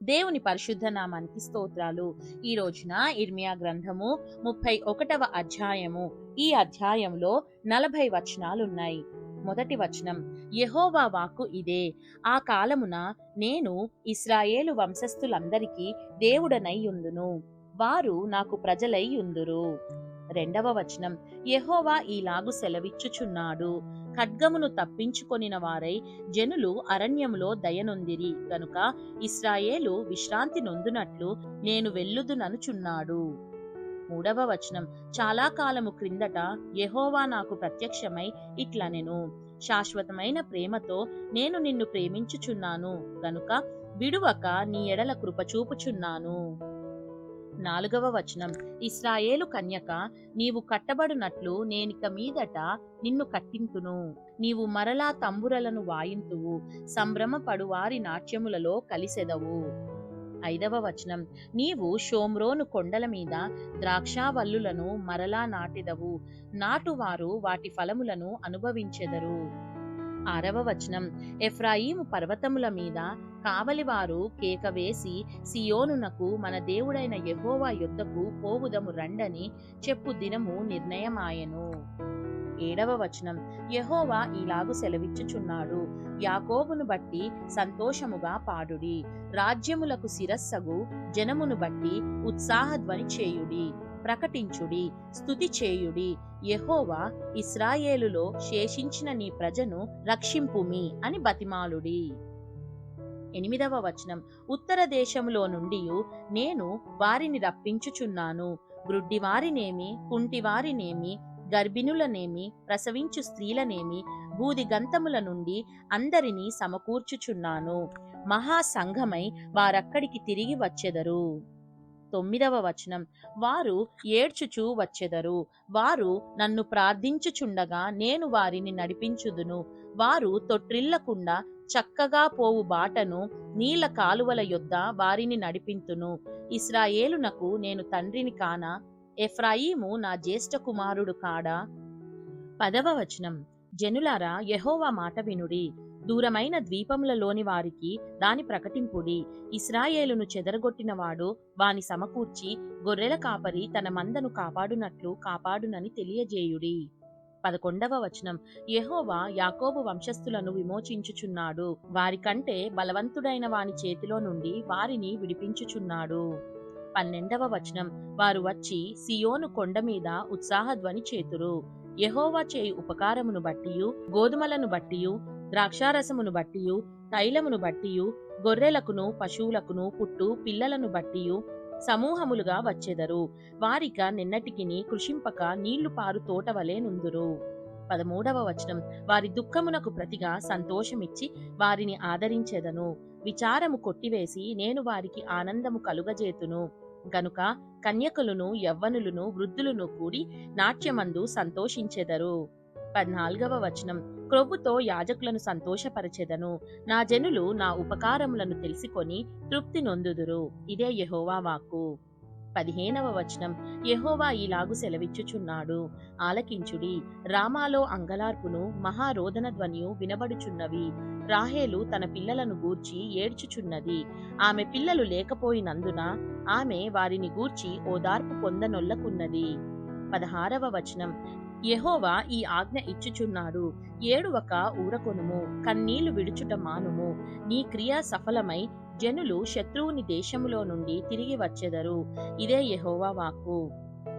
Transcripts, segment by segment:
దేవుని పరిశుద్ధ నామానికి స్తోత్రాలు. ఈ రోజున ఇర్మియా గ్రంథము 31వ అధ్యాయము. ఈ అధ్యాయంలో 40 వచనాలున్నాయి. మొదటి వచనం, యెహోవా వాక్కు ఇదే, ఆ కాలమున నేను ఇశ్రాయేలు వంశస్థులందరికీ దేవుడనై యుందును, వారు నాకు ప్రజలై యుందురు. రెండవ వచనం, యెహోవా ఈలాగు సెలవిచ్చుచున్నాడు, ఖడ్గమును తప్పించుకొనిన వారై జనులు అరణ్యములో దయనొందిరి గనుక ఇశ్రాయేలు విశ్రాంతి నొందునట్లు నేను వెళ్ళుదుననుచున్నాడు. మూడవ వచనం, చాలా కాలము క్రిందట యెహోవా నాకు ప్రత్యక్షమై ఇట్లనెను, శాశ్వతమైన ప్రేమతో నేను నిన్ను ప్రేమించుచున్నాను గనుక విడువక నీ ఎడల కృప చూపుచున్నాను. నాలుగవ వచనం, ఇశ్రాయేలు కన్యక, నీవు కట్టబడునట్లు నేనిక మీదట నిన్ను కట్టింతును, నీవు మరలా తంబురలను వాయింతువు, సంభ్రమపడు వారి నాట్యములలో కలిసెదవు. ఐదవ వచనం, నీవు షోమ్రోను కొండల మీద ద్రాక్షావల్లులను మరలా నాటెదవు, నాటువారు వాటి ఫలములను అనుభవించెదరు. ఆరవ వచనం, ఎఫ్రాయిము పర్వతముల మీద కావలివారు కేక వేసి సియోనునకు మన దేవుడైన యెహోవా యొద్దకు పోవుదము రండని చెప్పు దినము నిర్ణయమాయెను. ఏడవ వచనం, యెహోవా ఈలాగు సెలవిచ్చుచున్నాడు, యాకోబును బట్టి సంతోషముగా పాడుడి, రాజ్యములకు శిరస్సగు జనమును బట్టి ఉత్సాహధ్వని చేయుడి, ప్రకటించుడి, స్తుతి చేయుడి, యెహోవా ఇశ్రాయేలులో శేషించిన నీ ప్రజను రక్షింపుమి అని బతిమాలుడి. ఎనిమిదవ వచనం, ఉత్తర దేశములో నుండి నేను వారిని రప్పించుచున్నాను, గ్రుడ్డివారినేమి, కుంటివారినేమి, గర్భిణులనేమి, ప్రసవించు స్త్రీలనేమి, బూది గంతముల నుండి అందరినీ సమకూర్చుచున్నాను, మహాసంఘమై వారక్కడికి తిరిగి వచ్చెదరు. తొమ్మిదవ వచనం, వారు ఏడ్చుచూ వచ్చెదరు, వారు నన్ను ప్రార్థించుచుండగా నేను వారిని నడిపించుదును, వారు తొట్రిల్లకుండా చక్కగా పోవు బాటను నీళ్ల కాలువల యొద్ద వారిని నడిపింతును, ఇశ్రాయేలునకు నేను తండ్రిని కానా, ఎఫ్రాయిము నా జ్యేష్ఠ కుమారుడు కాడా. పదవ వచనం, జనులారా యెహోవా మాట వినుడి, దూరమైన ద్వీపములలోని వారికి దాని ప్రకటింపుడి, ఇశ్రాయేలును చెదరగొట్టినవాడు వాని సమకూర్చి గొర్రెల కాపరి తన మందను కాపాడునట్లు కాపాడునని తెలియజేయుడి. 11వ వచనం, యెహోవా యాకోబు వంశస్థులను విమోచించుచున్నాడు, వారికంటే బలవంతుడైన వాని చేతిలో నుండి వారిని విడిపించుచున్నాడు. 12వ వచనం, వారు వచ్చి సియోను కొండ మీద ఉత్సాహధ్వని చేతురు, యెహోవా చేయు ఉపకారమును బట్టియు, గోధుమలను బట్టియు, ద్రాక్షారసమును బట్టియు, తైలమును బట్టియు, గొర్రెలకును పశువులకును పుట్టు పిల్లలను బట్టియు సమూహములుగా వచ్చెదరు, వారిక నిన్నటికిని కృషింపక నీళ్లు పారు తోటవలే నుందురు. 13వ వచనం, వారి దుఃఖమునకు ప్రతిగా సంతోషమిచ్చి వారిని ఆదరించెదను, విచారము కొట్టివేసి నేను వారికి ఆనందము కలుగజేతును, గనుక కన్యకులను యవ్వనులను వృద్ధులను కూడి నాట్యమందు సంతోషించెదరు. 14వ వచనం, క్రొవ్వుతో యాజకులను సంతోషపరచెదను, నా జనులు నా ఉపకారములను తెలిసికొని తృప్తి నొందుదురు, ఇదే యెహోవా వాక్కు. 15వ వచనం, యెహోవా ఈలాగు సెలవిచ్చుచున్నాడు, ఆలకించుడి, రామాలో అంగలార్పును మహారోదన ధ్వనియు వినబడుచున్నవి, రాహేలు తన పిల్లలను గూర్చి ఏడ్చుచున్నది, ఆమె పిల్లలు లేకపోయినందున ఆమె వారిని గూర్చి ఓదార్పు పొందనొల్లకున్నది. 16వ వచనం, యెహోవా ఈ ఆజ్ఞ ఇచ్చుచున్నాడు, ఏడువక ఊరకొనుము, కన్నీళ్లు విడుచుట మానుము, నీ క్రియ సఫలమై జనులు శత్రువుని దేశములో నుండి తిరిగి వచ్చెదరు, ఇదే యెహోవా వాక్కు.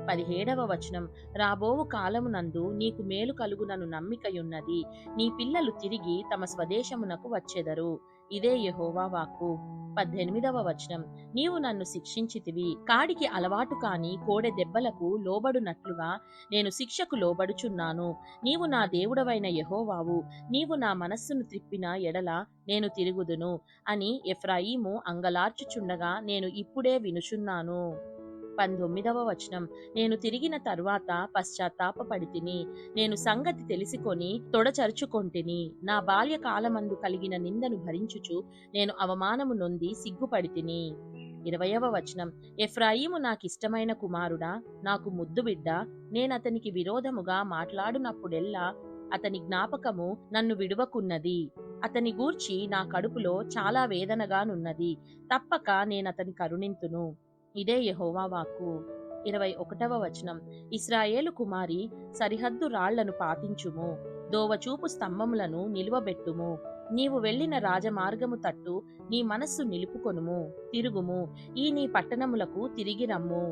17వ వచనం, రాబోవు కాలమునందు నీకు మేలు కలుగునను నమ్మికయున్నది, నీ పిల్లలు తిరిగి తమ స్వదేశమునకు వచ్చెదరు, ఇదే యెహోవా వాక్కు. 18వ వచనం, నీవు నన్ను శిక్షించితివి, కాడికి అలవాటు కాని కోడె దెబ్బలకు లోబడునట్లుగా నేను శిక్షకు లోబడుచున్నాను, నీవు నా దేవుడవైన యెహోవావు, నీవు నా మనస్సును త్రిప్పిన ఎడల నేను తిరుగుదును అని ఎఫ్రాయిము అంగలార్చుచుండగా నేను ఇప్పుడే వినుచున్నాను. 19వ వచనం, నేను తిరిగిన తరువాత పశ్చాత్తాపపడితిని, నేను సంగతి తెలిసికొని తొడచరుచుకొంటిని, నా బాల్యకాలమందు కలిగిన నిందను భరించుచు నేను అవమానము నొంది సిగ్గుపడితిని. 20వ వచనం, ఎఫ్రాయిము నాకిష్టమైన కుమారుడా, నాకు ముద్దు బిడ్డ, నేనతనికి విరోధముగా మాట్లాడునప్పుడెల్లా అతని జ్ఞాపకము నన్ను విడువకున్నది. అతని గూర్చి నా కడుపులో చాలా వేదనగానున్నది. తప్పక నేనతని కరుణింతును. ఇదే యెహోవా వాక్కు. 21వ వచనం. ఇశ్రాయేలు కుమారి, సరిహద్దు రాళ్లను పాతించుము, దోవచూపు స్తంభములను నిలువబెట్టుము. నీవు వెళ్ళిన రాజమార్గము తట్టు నీ మనస్సు నిలుపుకొనుము, తిరుగుము, ఈ నీ పట్టణములకు తిరిగి రమ్ము.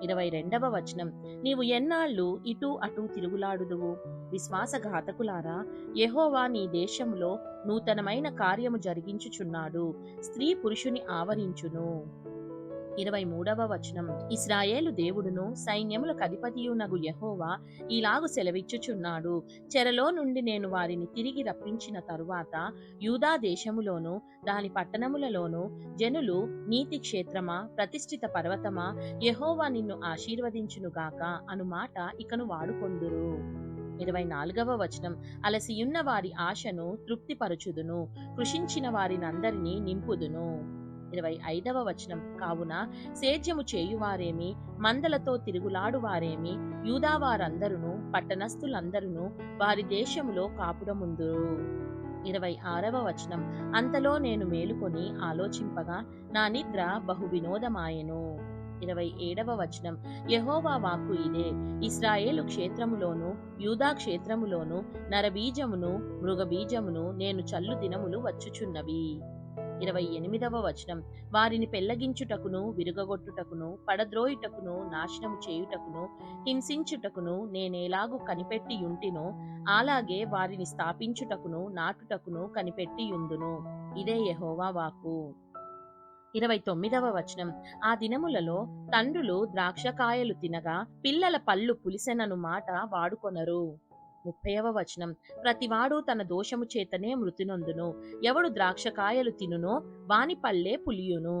22వ వచనం. నీవు ఎన్నాళ్ళు ఇటూ అటూ తిరుగులాడుదువు? విశ్వాసఘాతకులారా, యెహోవా నీ దేశములో నూతనమైన కార్యము జరిగించుచున్నాడు. స్త్రీ పురుషుని ఆవరించును. 23వ వచనం. ఇశ్రాయేలు దేవుడును సైన్యములకు అధిపతియునగు యెహోవా ఇలాగు సెలవిచ్చుచున్నాడు. చెరలో నుండి నేను వారిని తిరిగి రప్పించిన తరువాత యూదా దేశములోను దాని పట్టణములలోను జనులు, నీతి క్షేత్రమా, ప్రతిష్ఠిత పర్వతమా, యెహోవా నిన్ను ఆశీర్వదించునుగాక అను మాట ఇకను వాడుకొందురు. 24వ వచనం. అలసియున్న వారి ఆశను తృప్తిపరచుదును, కృషించిన వారినందరినీ నింపుదును. 25వ వచనం. కావున సేద్యము చేయువారేమి, మందలతో తిరుగులాడువారేమి, యూదావారందరును పట్టణస్థులందరును వారి దేశములో కాపురముందురు. 26వ వచనం. అంతలో నేను మేలుకొని ఆలోచింపగా నా నిద్ర బహు వినోదమాయెను. 27వ వచనం. యెహోవా వాక్కు ఇదే. ఇశ్రాయేలు క్షేత్రములోను యూదా క్షేత్రములోను నరబీజమును మృగబీజమును నేను చల్లు దినములు వచ్చుచున్నవి. 28వ వచనం. వారిని పెళ్లగించుటకును, విరుగగొట్టుటకును, పడద్రోయుటకును, నాశనము చేయుటకును, హింసించుటకును నేనేలాగు కనిపెట్టియుంటినో అలాగే వారిని స్థాపించుటకును, నాటుటకును కనిపెట్టియుందును. ఇదే యెహోవా వాక్కు. 29వ వచనం. ఆ దినములలో తండ్రులు ద్రాక్షకాయలు తినగా పిల్లల పళ్ళు పులిసెనను మాట వాడుకొనరు. 30వ వచనం. ప్రతివాడు తన దోషము చేతనే మృతినొందును. ఎవడు ద్రాక్షకాయలు తినునో వాని పళ్ళే పులియును.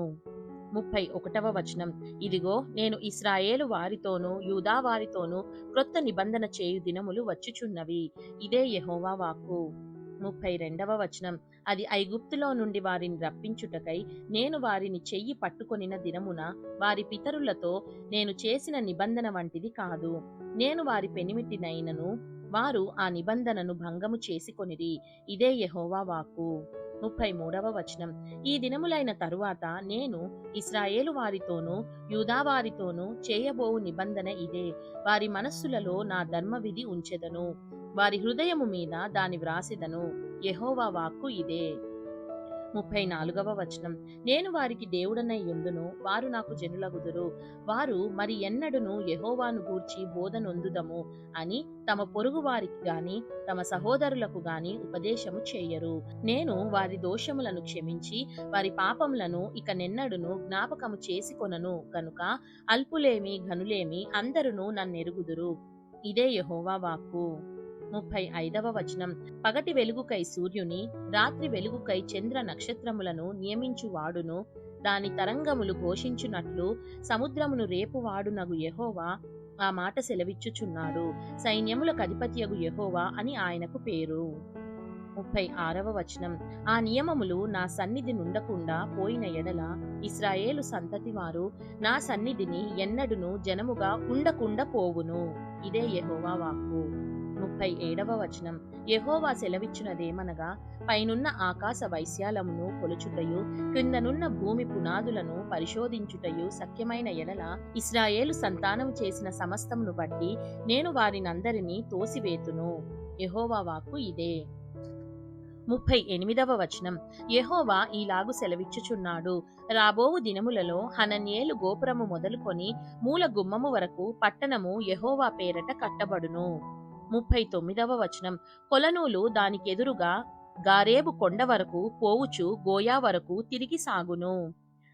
31వ వచనం. ఇదిగో, నేను ఇశ్రాయేలు వారితోనూ యూదా వారితోనూ క్రొత్త నిబంధన చేయు దినములు వచ్చుచున్నవి. ఇదే యెహోవా వాక్కు. 32వ వచనం. అది ఐగుప్తులో నుండి వారిని రప్పించుటకై నేను వారిని చెయ్యి పట్టుకొనిన దినమున వారి పితరులతో నేను చేసిన నిబంధన వంటిది కాదు. నేను వారి పెనిమిటినైనను వారు ఆ నిబంధనను భంగము చేసుకొనిరి. ఇదే యెహోవా వాక్కు. 33వ వచనం. ఈ దినములైన తరువాత నేను ఇశ్రాయేలు వారితోనూ యూదా వారితోనూ చేయబోవు నిబంధన ఇదే. వారి మనస్సులలో నా ధర్మవిధి ఉంచెదను, వారి హృదయము మీద దాని వ్రాసెదను. యెహోవా వాక్కు ఇదే. 34వ వచనం. నేను వారికి దేవుడనై యుందును, వారు నాకు జనులగుదురు. వారు మరి ఎన్నడును యెహోవాను గూర్చి బోధనొందుదము అని తమ పొరుగు వారికి గాని తమ సహోదరులకు గాని ఉపదేశము చేయరు. నేను వారి దోషములను క్షమించి వారి పాపములను ఇక నెన్నడును జ్ఞాపకము చేసుకొనను గనుక అల్పులేమి ఘనులేమి అందరును నన్నెరుగుదురు. ఇదే యెహోవా వాక్కు. 35వ వచనం. పగటి వెలుగుకై సూర్యుని, రాత్రి వెలుగుకై చంద్ర నక్షత్రములను నియమించువాడును, దాని తరంగములు ఘోషించునట్లు సముద్రమును రేపువాడునగు యెహోవా ఆ మాట సెలవిచ్చుచున్నాడు. సైన్యములకు అధిపతియగు యెహోవా అని ఆయనకు పేరు. 36వ వచనం. ఆ నియమములు నా సన్నిధి నుండకుండా పోయిన ఎడల ఇశ్రాయేలు సంతతి వారు నా సన్నిధిని ఎన్నడును జనముగా ఉండకుండా పోవును. ఇదే యెహోవా వాక్కు. 37వ వచనం. యెహోవా సెలవిచ్చినదేమనగా, పైనున్న ఆకాశ వైశాల్యమును కొలుచుటయు క్రిందనున్న భూమి పునాదులను పరిశోధించుటయు సఖ్యమైన ఎడల ఇశ్రాయేలు సంతానము చేసిన సమస్తమును బట్టి నేను వారినందరినీ తోసివేతును. యెహోవా వాక్కు ఇదే. 38వ వచనం. యెహోవా ఈలాగు సెలవిచ్చుచున్నాడు. రాబోవు దినములలో హనన్యేలు గోపురము మొదలుకొని మూల గుమ్మము వరకు పట్టణము యెహోవా పేరట కట్టబడును. 39వ వచనం. కొలనూలు దానికెదురుగా గారేబు కొండ వరకు పోవుచు గోయా వరకు తిరిగి సాగును.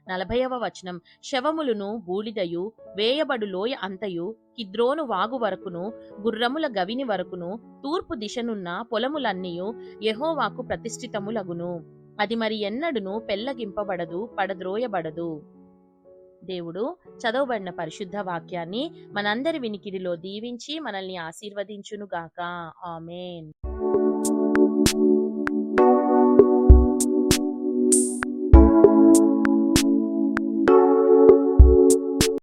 40వ వచనం. శవములును బూడిదయు వేయబడు లోయ అంతయు కిద్రోను వాగు వరకును గుర్రముల గవిని వరకును తూర్పు దిశనున్న పొలములన్నీయు యెహోవాకు ప్రతిష్ఠితములగును. అది మరి ఎన్నడును పెళ్లగింపబడదు, పడద్రోయబడదు. దేవుడు చదవబడిన పరిశుద్ధ వాక్యాన్ని మనందరి వినికిడిలో దీవించి మనల్ని ఆశీర్వదించునుగాక. ఆమేన్.